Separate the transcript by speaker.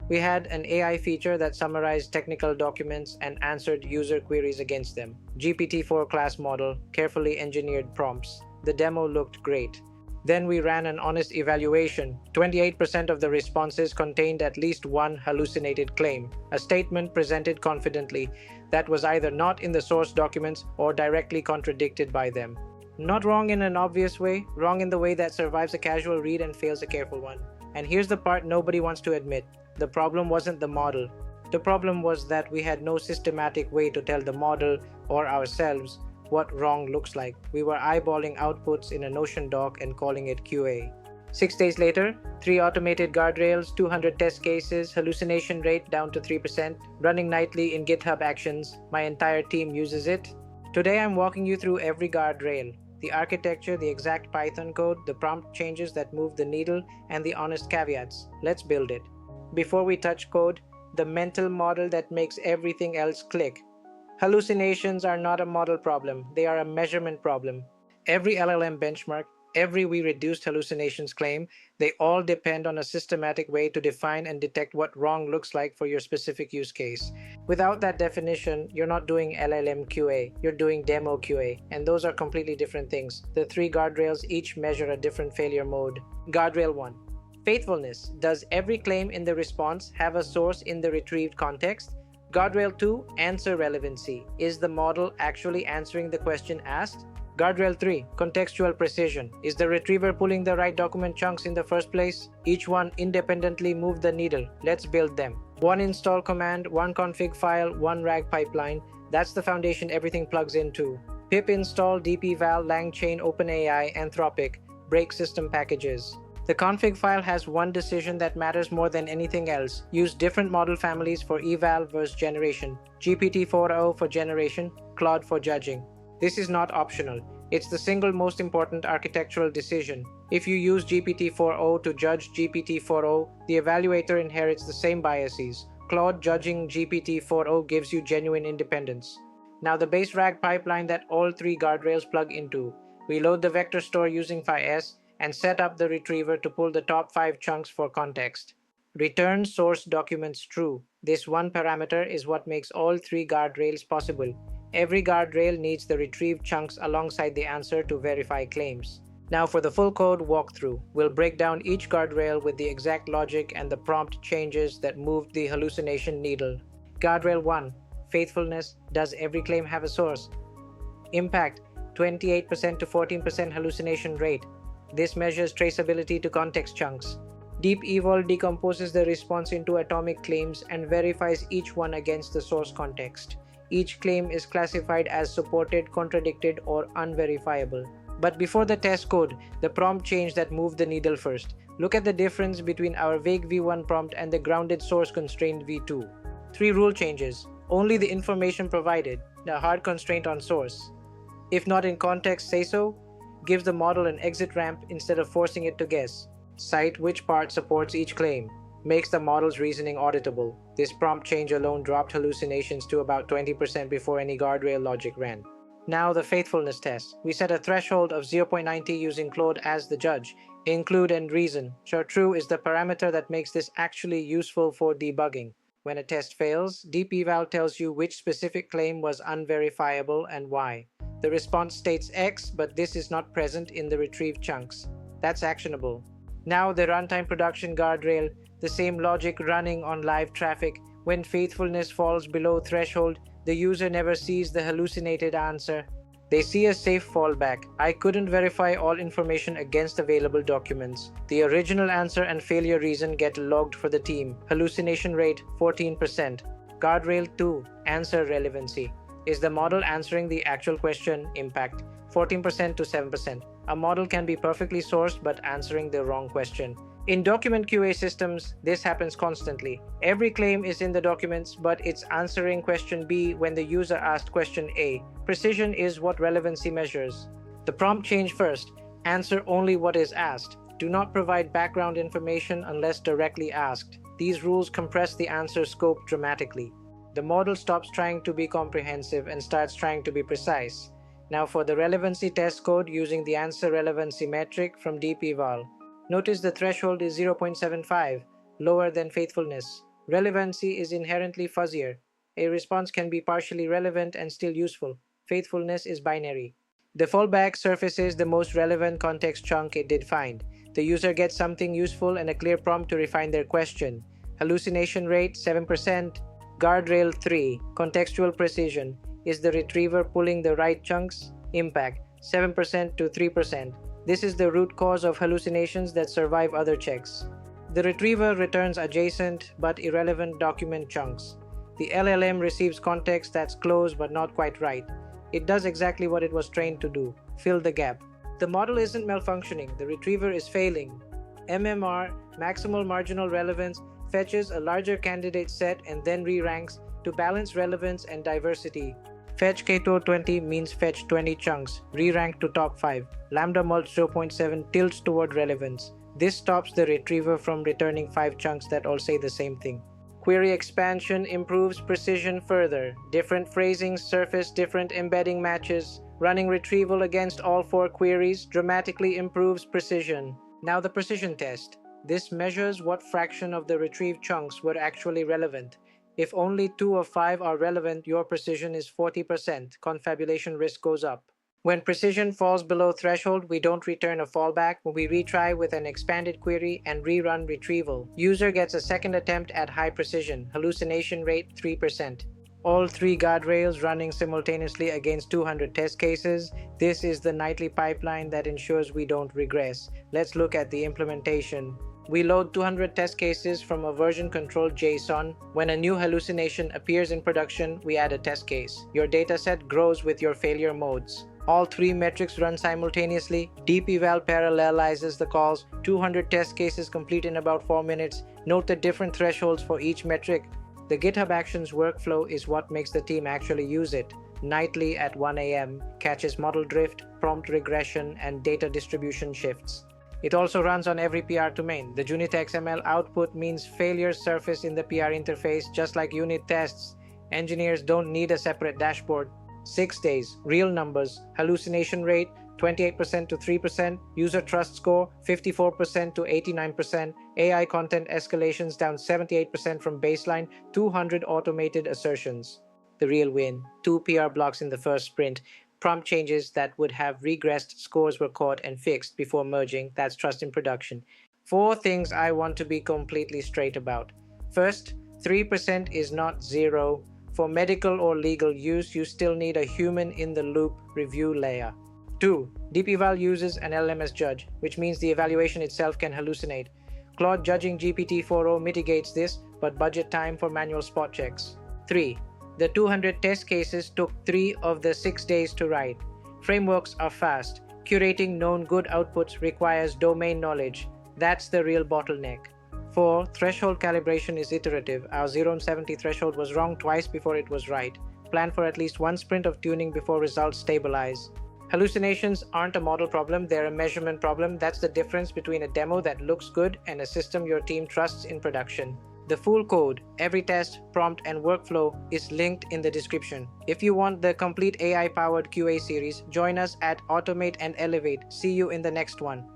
Speaker 1: We had an AI feature that summarized technical documents and answered user queries against them. GPT-4 class model, carefully engineered prompts. The demo looked great. Then we ran an honest evaluation. 28% of the responses contained at least one hallucinated claim, a statement presented confidently that was either not in the source documents or directly contradicted by them. Not wrong in an obvious way, wrong in the way that survives a casual read and fails a careful one. And here's the part nobody wants to admit. The problem wasn't the model. The problem was that we had no systematic way to tell the model or ourselves what wrong looks like. We were eyeballing outputs in a Notion doc and calling it QA. 6 days later, 3 automated guardrails, 200 test cases, hallucination rate down to 3%, running nightly in GitHub Actions. My entire team uses it. Today I'm walking you through every guardrail. The architecture, the exact Python code, the prompt changes that move the needle, and the honest caveats. Let's build it. Before we touch code, the mental model that makes everything else click. Hallucinations are not a model problem, they are a measurement problem. Every LLM benchmark, every we reduced hallucinations claim, they all depend on a systematic way to define and detect what wrong looks like for your specific use case. Without that definition, you're not doing LLM QA, you're doing demo QA, and those are completely different things. The 3 guardrails each measure a different failure mode. Guardrail 1. Faithfulness. Does every claim in the response have a source in the retrieved context? Guardrail 2. Answer relevancy. Is the model actually answering the question asked? Guardrail 3. Contextual precision. Is the retriever pulling the right document chunks in the first place? Each one independently moved the needle. Let's build them. One install command, one config file, one RAG pipeline. That's the foundation everything plugs into. Pip install dpeval langchain OpenAI Anthropic. Break system packages. The config file has one decision that matters more than anything else. Use different model families for eval versus generation. GPT-4o for generation, Claude for judging. This is not optional. It's the single most important architectural decision. If you use GPT-4o to judge GPT-4o, the evaluator inherits the same biases. Claude judging GPT-4o gives you genuine independence. Now the base RAG pipeline that all 3 guardrails plug into. We load the vector store using phi-s and set up the retriever to pull the top 5 chunks for context. Return source documents true. This one parameter is what makes all 3 guardrails possible. Every guardrail needs the retrieved chunks alongside the answer to verify claims. Now for the full code walkthrough, we'll break down each guardrail with the exact logic and the prompt changes that moved the hallucination needle. Guardrail 1. Faithfulness. Does every claim have a source? Impact. 28% to 14% hallucination rate. This measures traceability to context chunks. Deep Eval decomposes the response into atomic claims and verifies each one against the source context. Each claim is classified as supported, contradicted, or unverifiable. But before the test code, the prompt change that moved the needle first. Look at the difference between our vague v1 prompt and the grounded source-constrained v2. 3 rule changes. Only the information provided, the hard constraint on source. If not in context, say so. Gives the model an exit ramp instead of forcing it to guess. Cite which part supports each claim. Makes the model's reasoning auditable. This prompt change alone dropped hallucinations to about 20% before any guardrail logic ran. Now the faithfulness test. We set a threshold of 0.90 using Claude as the judge. Include and reason. Sure true is the parameter that makes this actually useful for debugging. When a test fails, deep eval tells you which specific claim was unverifiable and why. The response states X, but this is not present in the retrieved chunks. That's actionable. Now the runtime production guardrail, the same logic running on live traffic. When faithfulness falls below threshold, the user never sees the hallucinated answer. They see a safe fallback. I couldn't verify all information against available documents. The original answer and failure reason get logged for the team. Hallucination rate 14%. Guardrail 2. Answer relevancy. Is the model answering the actual question? Impact 14% to 7%. A model can be perfectly sourced but answering the wrong question. In document QA systems, this happens constantly. Every claim is in the documents, but it's answering question B when the user asked question A. Precision is what relevancy measures. The prompt change first. Answer only what is asked. Do not provide background information unless directly asked. These rules compress the answer scope dramatically. The model stops trying to be comprehensive and starts trying to be precise. Now for the relevancy test code using the answer relevancy metric from deep eval. Notice the threshold is 0.75, lower than faithfulness. Relevancy is inherently fuzzier. A response can be partially relevant and still useful. Faithfulness is binary. The fallback surfaces the most relevant context chunk it did find. The user gets something useful and a clear prompt to refine their question. Hallucination rate 7%. Guardrail 3. Contextual precision. Is the retriever pulling the right chunks? Impact 7% to 3%. This is the root cause of hallucinations that survive other checks. The retriever returns adjacent but irrelevant document chunks. The LLM receives context that's close but not quite right. It does exactly what it was trained to do: fill the gap. The model isn't malfunctioning, the retriever is failing. MMR, maximal marginal relevance, fetches a larger candidate set and then re-ranks to balance relevance and diversity. Fetch K2 20 means fetch 20 chunks, re-rank to top 5. Lambda mult 0.7 tilts toward relevance. This stops the retriever from returning 5 chunks that all say the same thing. Query expansion improves precision further. Different phrasings surface different embedding matches. Running retrieval against all 4 queries dramatically improves precision. Now the precision test. This measures what fraction of the retrieved chunks were actually relevant. If only 2 of 5 are relevant, your precision is 40%. Confabulation risk goes up. When precision falls below threshold, we don't return a fallback. We retry with an expanded query and rerun retrieval. User gets a second attempt at high precision. Hallucination rate 3%. All 3 guardrails running simultaneously against 200 test cases. This is the nightly pipeline that ensures we don't regress. Let's look at the implementation. We load 200 test cases from a version-controlled JSON. When a new hallucination appears in production, we add a test case. Your dataset grows with your failure modes. All 3 metrics run simultaneously. Deep Eval parallelizes the calls. 200 test cases complete in about 4 minutes. Note the different thresholds for each metric. The GitHub Actions workflow is what makes the team actually use it. Nightly at 1 a.m. catches model drift, prompt regression, and data distribution shifts. It also runs on every PR domain. The unit XML output means failures surface in the PR interface just like unit tests. Engineers don't need a separate dashboard. 6 days, real numbers, hallucination rate 28% to 3%, user trust score 54% to 89%, AI content escalations down 78% from baseline, 200 automated assertions. The real win: 2 PR blocks in the first sprint. Prompt changes that would have regressed scores were caught and fixed before merging. That's trust in production. 4 things I want to be completely straight about. First, 3% is not 0. For medical or legal use, you still need a human-in-the-loop review layer. 2. Deep Eval uses an LLM as judge, which means the evaluation itself can hallucinate. Claude judging GPT-4o mitigates this, but budget time for manual spot checks. 3. The 200 test cases took 3 of the 6 days to write. Frameworks are fast. Curating known good outputs requires domain knowledge. That's the real bottleneck. 4. Threshold calibration is iterative. Our 0 and 70 threshold was wrong twice before it was right. Plan for at least 1 sprint of tuning before results stabilize. Hallucinations aren't a model problem, they're a measurement problem. That's the difference between a demo that looks good and a system your team trusts in production. The full code, every test, prompt, and workflow is linked in the description. If you want the complete AI-powered QA series, join us at Automate and Elevate. See you in the next one.